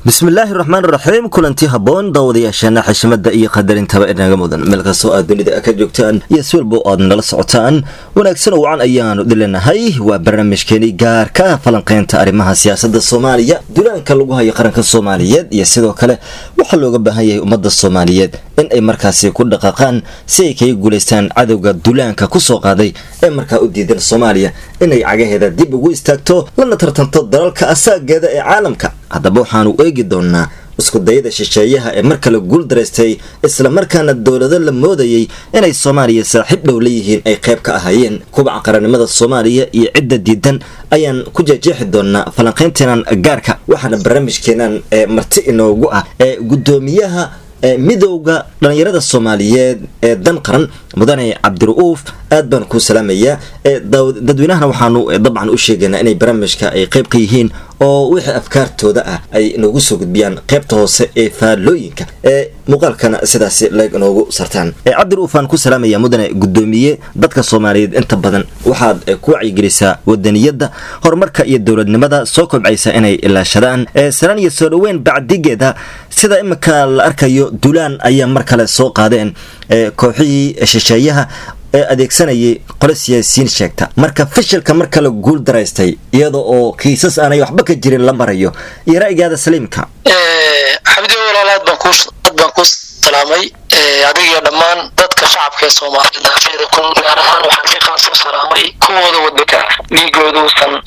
bismillaahi raxmaani raxiim kulanti haboon daawadayaashaana xishmada iyo qadarinta inaga mudan meel kastoo aad dunida ka joogtaan iyo si walba aad nala socotaan wanaagsan wacan ayaanu dilenahay waa barnaamijkeeni gaarka falanqeynta arrimaha siyaasadda Soomaaliya duulaanka lagu hayo qaranka Soomaaliyeed iyo sidoo kale waxa looga baahan yahay ummadda Soomaaliyeed in ay markaasi ku dhaqaaqaan si ay kaga guuleystaan cadawga duulaanka ku soo qaaday ee markaa u diidan Soomaaliya inay cagaheeda dib ugu istaagto lana tartanto dalalka asaageeda ee caalamka haddaba waxaanu eegi doonaa isku dayada shisheeyaha ee mar kale guul dareystay isla markaana dawlado la moodayay inay Soomaaliya saaxiib dhow leeyihiin ay qayb ka ahaayeen kubaca qaranimada Soomaaliya iyo cidda diidan ayaan ku jeexi doonaa falanqeyntan gaarka waxaana barnaamijkeenan marti inoogu ah gudoomiyaha midowga dhalinyarada Soomaaliyeed ee dan qaran mudane Cabdiruuf aad baan ku salaamayaa dadweynaha waxaanu dabcan u sheegaynaa inay barnaamijka ay qayb ka yihiin oo wixii afkaartooda ah ay noogu soo gudbiyaan qaybta hoose ee faalooyinka muuqaalkana sidaas leeg noogu sartaan Cabdiruuf aan ku salaamayaa mudane gudoomiye dadka Soomaaliyeed inta badan waxaad ku wacyigelisaa wadaniyada horumarka iyo dawladnimada soo kobcaysa inay ilaashadaan saran iyo soo dhaweyn bacdigeeda sida imika la arkayo duulaan ayaa mar kale soo qaadeen kooxihii shisheeyaha adeegsanayay qolo siyaasiyiin sheegta marka fashilka mar kale guul dareystay iyada oo kiisas aanay waxba ka jirin la marayo iyo ra'yigaada saliimka xabdi walaalaad baan ku salaamay adiga dhammaan dadka shacabka Soomaaliyeed afeeda ku gaar ahaan waxaan si khaas ah salaamay kuwooda waddanka dhiigoodu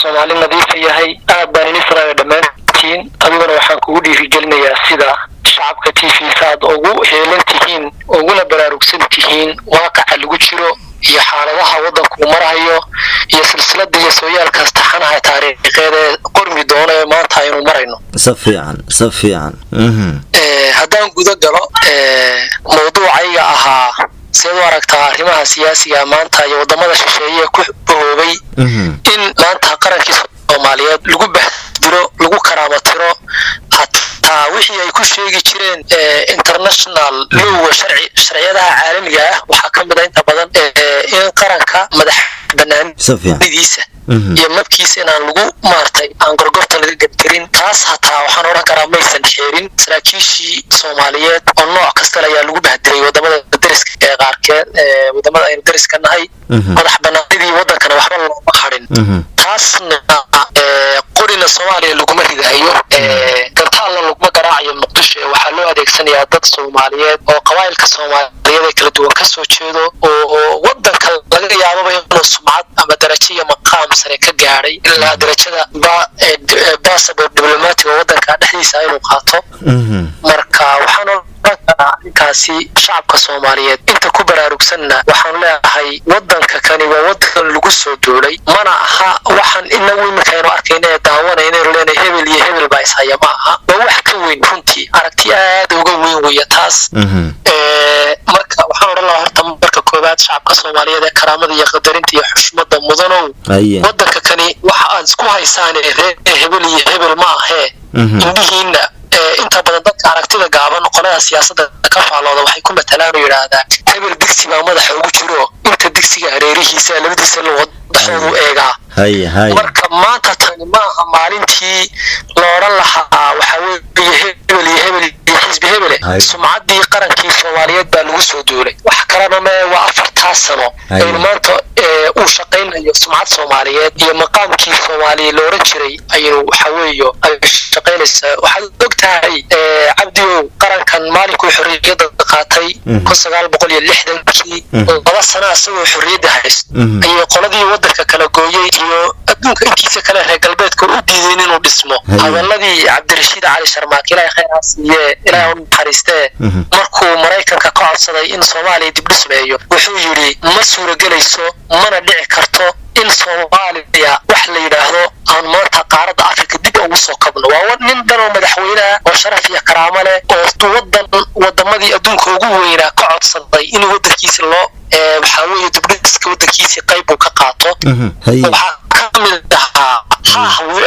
Soomaali nadiif yahay aad baan in Israa'iil dhamaantiin adiguna waxaan kugu dhiirigelinayaa sida shacabka TV saad ugu heelantihiin uguna baraarugsantihiin waaqaca lagu jiro iyo xaaladaha waddanku marayo iyo silsilada iyo sooyaalka taxanaha taariikheed qormi doona maanta aynu marayno safiican haddaan guda galo mowduucayga ahaa sidoo aragtaa arrimaha siyaasiga maanta iyo wadamada shisheeye ku boobay in maanta qaranka Soomaaliyeed lagu bahdiro lagu karaamatiro hatta wixii ay ku sheegi jireen international law sharciyada caalamiga ah waxa kamid ah inta badan in qaranka madax banaandiisa iyo mabkiisa inaan lagu maartay aan gorgorta laga gadtirin taas hataa waxaan oran karaa maysan xeerin saraakiishii Soomaaliyeed oo nooc kasta ayaa lagu bahdiray wadamada dariska ee qaarkeed wadamada ay dariska nahay madax banaanidii waddankana waxba looma harin taasna qorina Soomaaliya laguma ridayo gartaal laguma garaacayo Muqdisho waxa loo adeegsanayaa dad Soomaaliyeed oo qabaa'ilka Soomaaliyeed kala duwan ka soo jeedo oo waddanka laga yaabo inuu sumcad ama darajo iyo maqaam sare ka gaaray ilaa darajada passport diplomatic waddanka dhexdiisa inuu qaato marka waxaan kaasi shacabka Soomaaliyeed inta ku baraarugsanna waxaan leeyahay waddanka kani waa waddan lagu soo duulay mana aha waxaan inagu imikayno arkayna daawanayna leena hebel iyo hebel baa isaya ma aha waa wax ka weyn runtii aragti aad uga weyn weeye taas marka waxaan oran lahaa horta marka koobaad shacabka Soomaaliyeed ee karaamada iyo qadarinta iyo xushmada mudanow waddanka kani waxa aad isku haysaan hebel iyo hebel ma aha indihiina inta badan dadka aragtida gaaban qolada siyaasadda ka faalooda waxay ku matalaan yiraahdaan hebel digsi baa madaxa ugu jiro inta digsiga hareerihiisa labadiisa loo dhaxoodu eega marka maanta tani maaha maalintii la oran lahaa waxa weeye hebel iyo hebel iyo xisbi hebel sumcaddii qarankii Soomaaliyeed baa lagu soo duulay wax kalena waa 4 sano ee maanta uu shaqeynayo sumcad Soomaaliyeed iyo maqaamkii Soomaaliyeed loo oran jiray ayuu waxa weeye ay shaqeynaysaa waxaad ogtahay Cabdiyo qarankan maalinkuu xorriyadda qaatay 1960kii laba sano asagoo xorriyadda haystay ayay qoladii waddanka kala gooyay iyo adduunka intiisa kale reer galbeedka u diideen inuu dhismo hadaladii Cabdirashiid Cali Sharmaake ilaahay khayraas iyo ilaahay u naxariistee markuu Mareykanka ka codsaday in Soomaaliya dib dhismeeyo wuxuu yiri ma suuragelayso mana dhici karto in Soomaaliya wax la yiraahdo aan maanta qaaradda Afrika dib ugu soo kabno waa nin dano madaxweynaha oo sharaf iyo karaamo leh oo wadamadii adduunka ugu weynaa ka codsaday in waddankiisa loo waxa weeye dib dhiska waddankiisa qayb uu ka qaato waxa kamid ah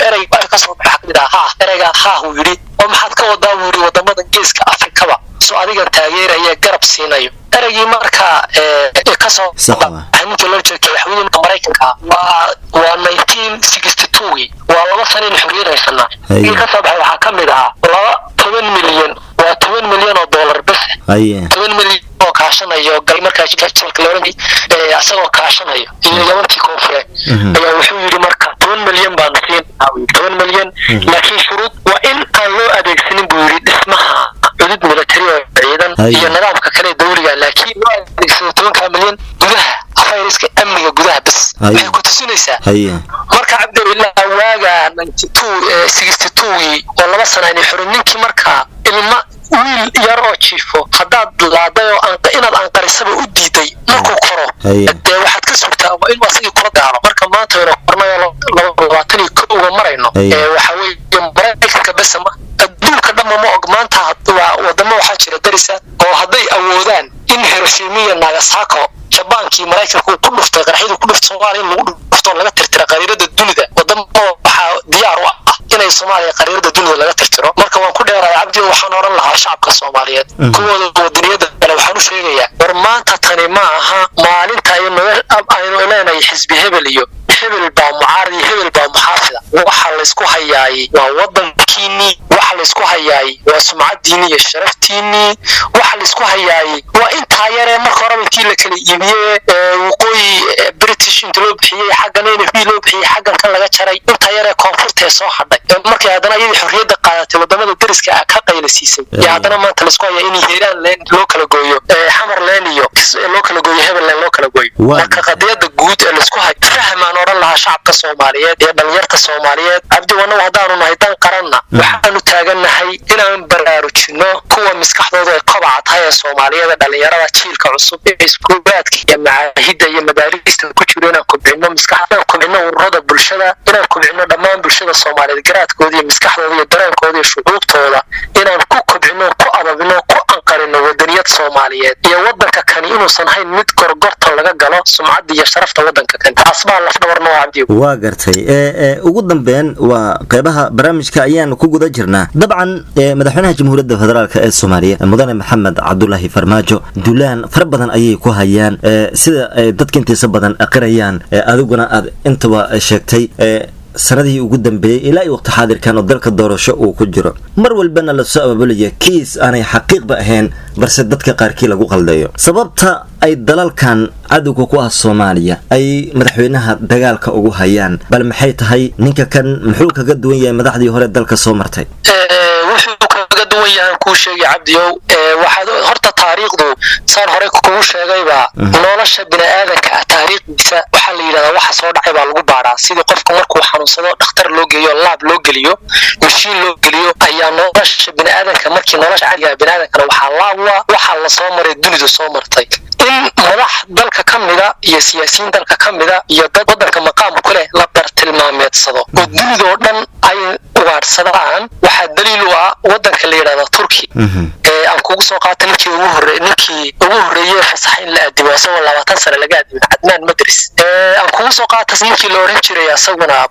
erey ka soo baxay ereyga uu yiri oo maxaad ka wadaa uu yiri wadamada geeska Afrikaba soo adiga taageeraya garab siinayo ereygi marka ka soo baxay loo jeedo madaxweynaha Mareykanka waa 1962 waa laba sano xorriyad haysanaa in ka soo baxay waxa kamid ah laba 10 milyan waa 10 milyan oo dollar bas 10 milyan oo kaashanayo gal markaa jalka looranay asagoo kaashanayo iyo yabantii koonfure ayaa wuxuu yiri marka 10 milyan baan siin 10 milyan laakiin shuruud waa in aan loo adeegsanin buu yiri dhismaha cudud military oo ciidan iyo nidaamka kale dawliga laakiin loo adeegsado 10 milyan gudaha afayriska amniga gudaha bas waxay ku tusinaysaa marka Cabdillah waaga 62 oo laba sano ay xorninkii marka ilma wiil yar oo jiifo hadaad laadayo inaad aan qarisaba u diiday markuu koro ee waxaad ka sugtaa waa in wasii kula gaalo marka maanta inuu qornayo 21 marayno waxa weeye maraykanka bas ma adduunka dhamma ma og maanta wadamo waxa jira darisa oo haday awoodaan in Hiroshima iyo Nagasaki Jabankii Maraykanku ku dhuftay qarxidii ku dhuftay Soomaaliya in lagu dhufto laga tirtiro qariirada dunida wadamo waxa diyaar u ah inay Soomaaliya qariirada dunida laga tirtiro marka waan ku dheerahay Cabdi waxaan oran lahaa shacabka Soomaaliyeed kuwooda wadaniyada kale waxaan u sheegayaa war maanta tani ma aha maalinta aynu ilaahay xisbi hebel iyo hebel baa mucaarad hebel baa muxaafida waxa la isku hayaay waa wadankiini waxa la isku hayaay waa sumcadiini iyo sharaftiini waxa la isku hayaay waa inta yare marka hore intii la kala iibiyay waqooyi British inta loo bixiyay xaggan inay loo bixiyay xaggan kan laga jaray inta yare koonfurta soo hadhay markii haddana iyadii xorriyadda qaadatay wadamada dariska ka qaylasiisay ya haddana maanta la isku hayaa in Hiiraan leen loo kala gooyo xamar leen iyo loo kala gooyo hebel leen loo kala gooyo marka qadiyada guud ee la isku hayo fahmaan oran lahaa shacabka Soomaaliyeed ee dhalinyarta Soomaaliyeed Cabdi wana hadaanu nahay dan qaranna waxaanu taaganahay inaan baraarujino kuwa miskaxdooda ay kobcatay ee Soomaaliyeed dhalinyarada jiilka cusub ee iskuulaadka iyo macaahidda iyo madaarista ku jira inaan kobcino miskaxda kobcino ururada bulshada inaan kobcino dhammaan bulshada Soomaaliyeed garaadkooda iyo miskaxdooda iyo dareenkooda iyo shucuurtooda inaan ku kobcino ku adabino ku anqarino wadaniyad Soomaaliyeed iyo wadanka kani inuusan hayn mid gorgorta laga galo sumcad iyo sharafta wadanka kan asbaa la dhawarno Cabdi waa gartay ugu dambeyn waa qaybaha barnaamijka ayaan ku guda jirnaa dabcan madaxweynaha jamhuuriyadda federaalka ee Soomaaliya mudane Maxamed Cabdullaahi Farmaajo duulaan far badan ayay ku hayaan sida dadka intiisa badan aqrayaan adiguna aad intaba sheegtay sanadii ugu dambeeyay ilaa waqti xaadirkan oo dalka doorasho uu ku jiro mar walbana la soo ababulaya kiis aanay xaqiiqba ahayn balse dadka qaarkii lagu qaldayo sababta ay dalalkan cadawga ku ah Soomaaliya ay madaxweynaha dagaalka ugu hayaan bal maxay tahay ninka kan muxuu kaga duwan yahay madaxdii hore dalka soo martay wuxuu kaga duwan yahay ku sheegay Cabdiyow waxaad horta taariikhdu saan hore kugu sheegayba nolosha bini'aadanka taariikhdiisa waxa la yiraahdaa waxa soo dhacay baa lagu baaraa sidii qofka markuu xanuunsado dhakhtar loo geeyo laab loo geliyo mashiin loo geliyo ayaa nolosha bini'aadanka markii nolosha caadiga bini'aadanka waxa laabwa waxa la soo maray dunida soo martay in madax dalka kamida iyo siyaasiyiin dalka kamida iyo dad wadanka maqaam ku leh la bartilmaameedsado oo dunida oo dhan ay ugaarsadaan waxa daliil u ah wadanka la yiraahdo Turki aan kugu soo qaatay ninkii ugu horeeyay fasax in la aadimo asagoo 20 sano laga aadimo Adnan Madris aan kugu soo qaatay ninkii la oran jiray asaguna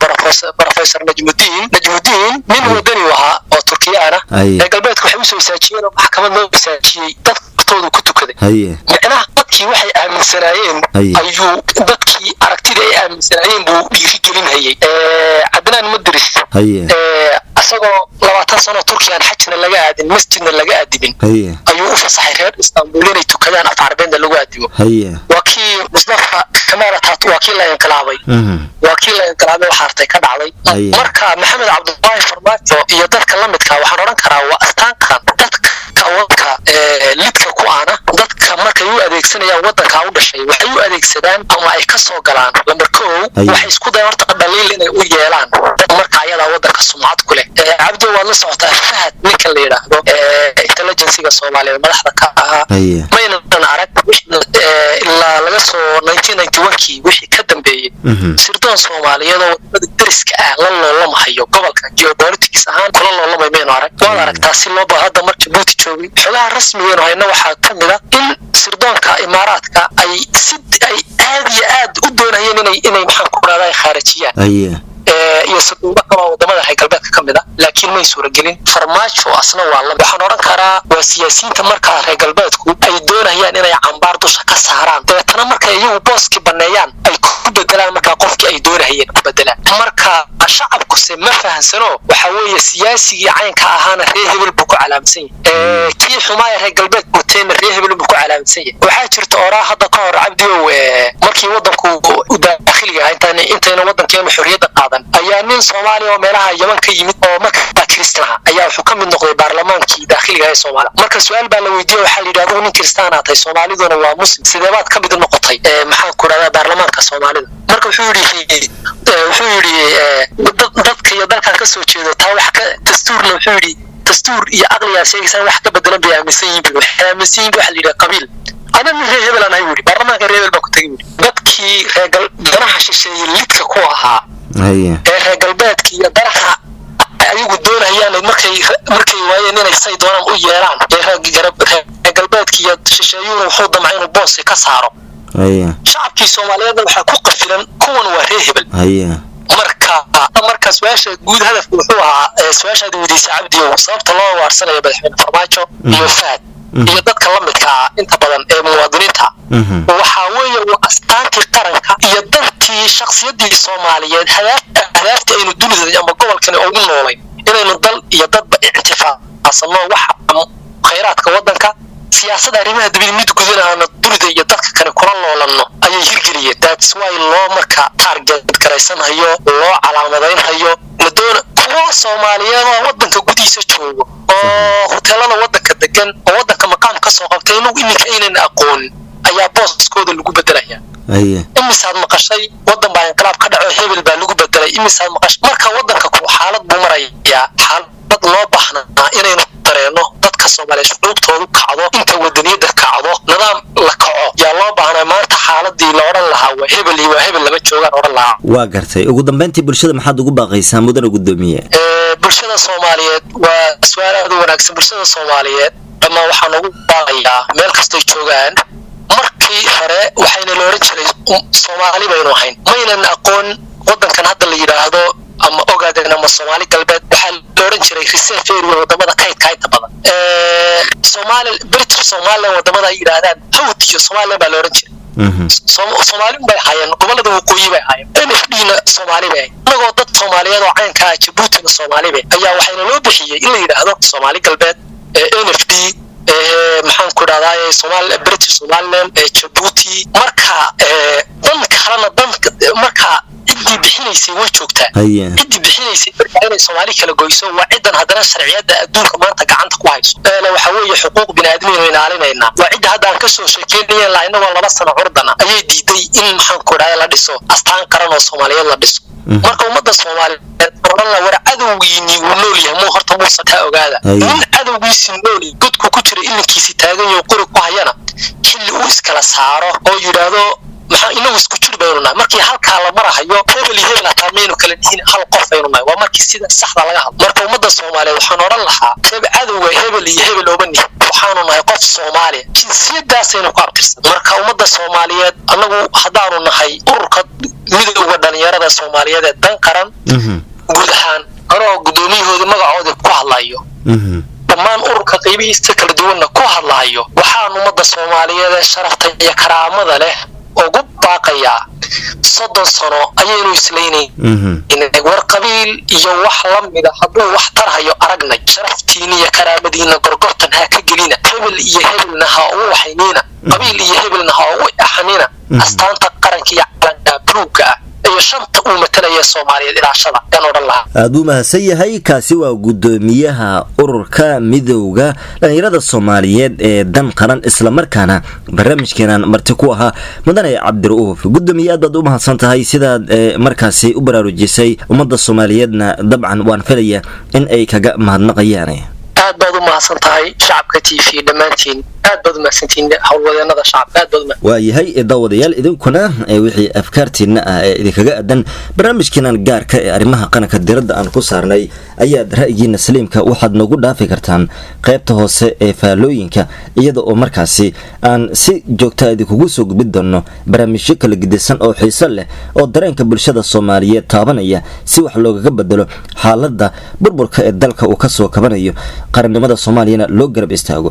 Professor Najmuddin min wadani waxa oo Turkiyana ee galbeedka waxay u soo saajiyeen maxkamad loo saajiyay dadkoodu ku tukaday macnaha dadkii waxay aaminsanaayeen ayuu dadkii aragtida ay aaminsanaayeen buu dhiiri gelinayay Adnan Madris asagoo 20 sano Turkiyan xajna laga aadin masjidna laga aadibin ayuu u fasaxay reer Istanbul inay tukadaan afarbeenda lagu aadibo wakii Mustafa Kamal Atatürk wakii la inqilaabay waxa artay ka dhacday marka Maxamed Cabdullaahi Farmaajo iyo dadka la midka waxaan oran karaa waa astaankan dadka wadka lidka ku aana dadka markay u adeegsanayaan wadanka u dhashay waxay u adeegsadaan ama ay ka soo galaan lambar 1 waxay isku dayaan horta dhaliil inay u yeelaan marka ayada wadanka sumcad ku leh Cabdi waa la socota Fahad ninka la yiraahdo intelligence-ga Soomaaliyeed madaxda ka ahaa mayna arag ilaa laga soo 1991kii wixii ka dambeeyay sirdoon Soomaaliyeed oo dariska ah la loolamahayo gobolka geopolitics ahaan kula loolamay mayna arag waa aragtaa si loo baahdo markii Djibouti joogay xogaha rasmiga ah hayna waxa kamida in sirdoonka Imaaraadka ay aad u doonayeen inay maxaan ku raadaan khaarajiyaan iyo suuqa kala wadamada hay galbeedka kamida laakiin may suuragelin Farmaajo asna waa la waxaan oran karaa waa siyaasiyiinta marka reer galbeedku ay doonayaan inay cambaar dusha ka saaraan deetana marka iyagu booski baneeyaan ay ku bedelaan marka qofkii ay doonayeen ku bedelaan marka shacabku si ma fahansano waxa weeye siyaasigii caynka ahaana reer hebel buu ku calaamadsan yahay kii xumaaya reer galbeed buteena reer hebel buu ku calaamadsan yahay waxaa jirta oraa hadda ka hor cabdiyow markii wadanku u daakhiliga intayna wadankeenu xorriyadda qaadan ayaa nin Soomaali oo meelaha Yaman ka yimid oo markaa Kristaan ayaa wuxuu ka mid noqday baarlamaankii daakhiliga ee Soomaaliya marka su'aal baa la weydiiyay waxa la yiraahdo nin Kristaan ah tahay Soomaaliduna waa muslim sidee baad ka mid noqotay maxaa ku raada baarlamaanka Soomaalida marka wuxuu yiri dadka iyo dalka ka soo jeedo taa wax ka dastuurna wuxuu yiri dastuur iyo aqliga sheegaysan wax ka bedelan bay aaminsan yihiin waxa la yiraahdo qabiil أنا من هبل أنا يقولي برلمان كريبل بكتير بدكي جرح شيء ليتك كوها قلبات كي جرح أيوة الدول هي مركي وين أنا يصيد وأنا ويران قلبات كي شيء وحوض معين البوس كسره شعب كي سوماليا ده حقوق فلان كون وهبل مركز واش جود هدف وحوها سواش هذا ودي سعبدي وصابت الله وارسله يبدأ فرماجو يفاد iyo dadka la midka inta badan ee muwaadiniinta waxa weeye waa astaantii qaranka iyo dadkii shakhsiyadii Soomaaliyeed hadaafta aynu dunida ama gobolkan ugu noolay inaynu dal iyo dadba intifaacsanno waxa khayraadka wadanka siyaasadda arrimaha dibadda mid gudanaana dunida iyo dadka kale kula noolanno ayay hirgeliyeen that's why loo marka target gareysanayo loo calaamadeynayo ladoon kuwa Soomaaliyeed oo wadanka gudihiisa joogo oo hoteelada wadanka degan oo wadanka maqaam ka soo qabtay inuu iminka inaan aqoon ayaa booskooda lagu bedelaya imisaad maqashay wadan baa inqilaab ka dhaco hebel baa lagu bedelay imisaad maqashay marka wadanka ku xaalad buu maraya xaalad loo baahnaa inaynu tareeno dadka Soomaaliyeed xuquuqtoodu kacdo inta wadaniyada kacdo nidaam la kaco yaa loo baahnaa maanta xaaladii la oran lahaa waa hebel lama joogaan oran lahaa waa gartay ugu dambeyntii bulshada maxaad ugu baaqaysaa mudane gudoomiye bulshada Soomaaliyeed waa su'aal aad u wanaagsan bulshada Soomaaliyeed ama waxaan ugu baaqayaa meel kasta ay joogaan markii hore waxayna la oran jiray Soomaali baynu ahayn maynan aqoon wadankan hadda la yiraahdo ama ogaadeen ama Soomaali galbeed waxa la oran jiray reserve area wadamada kaydka inta badan British Somaliland wadamada ay yiraahdaan hawd iyo Somaliland baa la oran jiray Soomaali bay hayeen gobolada waqooyi bay hayeen NFD-na Soomaali bay anagoo dad Soomaaliyeed oo caanka ah Djibouti Soomaali bay ayaa waxayna loo bixiyay in la yiraahdo Soomaali galbeed NFD maxaan ku raadayay Soomaali British Somaliland Djibouti marka dan kalena marka cidii bixinaysay way joogtaa cidii bixinaysay inay Soomaali kala goyso waa ciidan hadana sharciyada adduunka maanta gacanta ku hayso waxa weeye xuquuq bini'aadamiyeen oo ilaalinayna waa cid hadda aan ka soo sheekeynayeen la inagoo 2 sano curdana ayay diiday in maxaan ku raadayay la dhiso astaan qaran oo Soomaaliyeed la dhiso marka ummadda Soomaaliyeed la war cadawgiini uu nool yahay muu horta muu sataa ogaada in cadawgiisi nool godku ku jira inankiisi taagan iyo qori ku hayana xilli uu iskala saaro oo yiraahdo maxaa inuu isku jir bayna markii halka la marahayo hebel ataameen kala diin hal qof aynu nahay waa markii sida saxda laga hadlo marka ummadda Soomaaliyeed waxaan oran lahaa cadawga hebel oo bani waxaanu nahay qof Soomaali jinsiyadaas aynu ku abtirsan marka ummadda Soomaaliyeed anagu hadaanu nahay ururka midowga dhalinyarada Soomaaliyeed ee dan qaran guud ahaan anoo gudoomiyahooda magacooda ku hadlayo dhammaan ururka qaybihiisa kala duwanna ku hadlayo waxaan ummadda Soomaaliyeed sharafta iyo karaamada leh ugu baaqaya 30 sano ayaynu islaynay in war qabiil iyo wax la mid ah haduu wax tarhayo aragnay sharaftiina iyo karaamadiina gorgortan ha ka gelina hebel iyo hebelna ha u waxaynina qabiil iyo hebelna ha u axanina astaanta qaranka iyo calanka buluuga iyo shanta uu matalaya Soomaaliyeed ilaashada kan oran lahaa aad u mahadsan yahay kaasi waa gudoomiyaha ururka midowga dhalinyarada Soomaaliyeed ee dan qaran isla markaana barnaamijkeenan marti ku ahaa mudane Cabdiruuf gudoomiye aad u mahadsan tahay sida markaasi u baraarujisay ummadda Soomaaliyeedna dabcan waan filayaa in ay kaga mahadnaqayaan aad baad u mahadsan tahay shacabka TV dhamaantiin aad baad u mahadsantiin hawlwadeenada shacabka aad baad waa yahay daawadayaal idinkuna wixii afkaartiina idinkaga adan barnaamijkeenan gaarka ee arrimaha qaranka diradda aan ku saarnay ayaad ra'yigiina saliimka waxaad nagu dhaafi kartaan qaybta hoose ee faalooyinka iyada oo markaasi aan si joogta idinkugu soo gudbin doono barnaamijyo kala gedisan oo xiiso leh oo dareenka bulshada Soomaaliyeed taabanaya si wax looga bedelo xaaladda burburka ee dalka uu ka soo kabanayo qarannimada Soomaaliyana loo garab istaago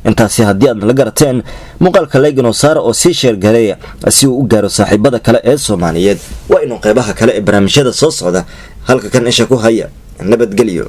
intaasi haddii aad la garateen muuqaalka leegano saara oo si sheer gareeya si uu u gaaro saaxiibada kale ee Soomaaliyeed waa inuu qaybaha kale ee barnaamijyada soo socda halka kan isha ku haya nabadgelyo